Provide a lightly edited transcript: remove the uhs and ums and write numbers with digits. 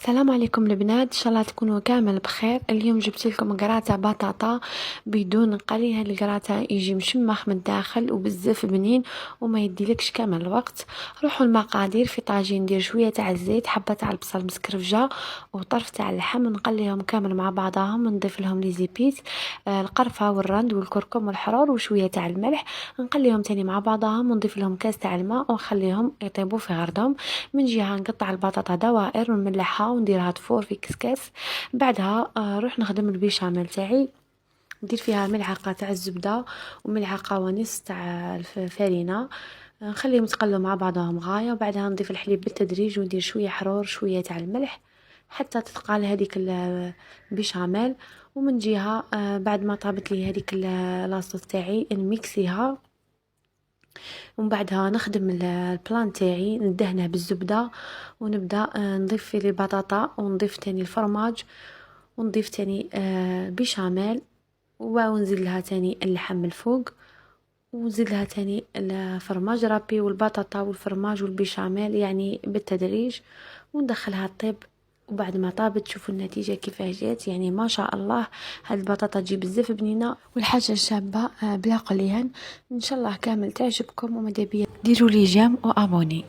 السلام عليكم البنات، ان شاء الله تكونوا كامل بخير. اليوم جبت لكم قراطة بطاطا بدون قلي. هاد القراطة يجي مشمخ من الداخل وبزاف بنين وما يديلكش كامل الوقت. روحوا المقادير: في طاجين ندير شويه تاع الزيت، حبه تاع البصل مسكرفجه وطرف تاع اللحم، نقليهم كامل مع بعضهم، نضيف لهم لي زيبيت، القرفه والرند والكركم والحرور وشويه تاع الملح، نقليهم تاني مع بعضهم ونضيف لهم كاس تاع الماء ونخليهم يطيبوا في غردهم. من جهه نقطع البطاطا دوائر ونملحها ونديرها تفور في كسكاس. بعدها نروح نخدم البيشاميل تاعي، ندير فيها ملعقه تاع الزبده وملعقه ونص تاع الفرينه، نخليهم يتقلوا مع بعضهم غايه، وبعدها نضيف الحليب بالتدريج وندير شويه حرور شويه تاع الملح حتى تتقال هذيك البيشاميل. ومن جهه بعد ما طابت لي هذيك لاصوص تاعي نميكسيها، ومن بعدها نخدم البلان تاعي ندهنه بالزبده، ونبدا نضيف فيه البطاطا ونضيف تاني الفرماج ونضيف تاني بيشاميل، ونزيد لها تاني اللحم الفوق، ونزيد لها تاني الفرماج رابي والبطاطا والفرماج والبيشاميل يعني بالتدريج، وندخلها الطيب. وبعد ما طابت تشوفوا النتيجه كيفاه جات، يعني ما شاء الله. هاد البطاطا تجي بزاف بنينه والحاجه شابه بلا قليهن. ان شاء الله كامل تعجبكم، وماذا بيا ديروا لي جيم وابوني.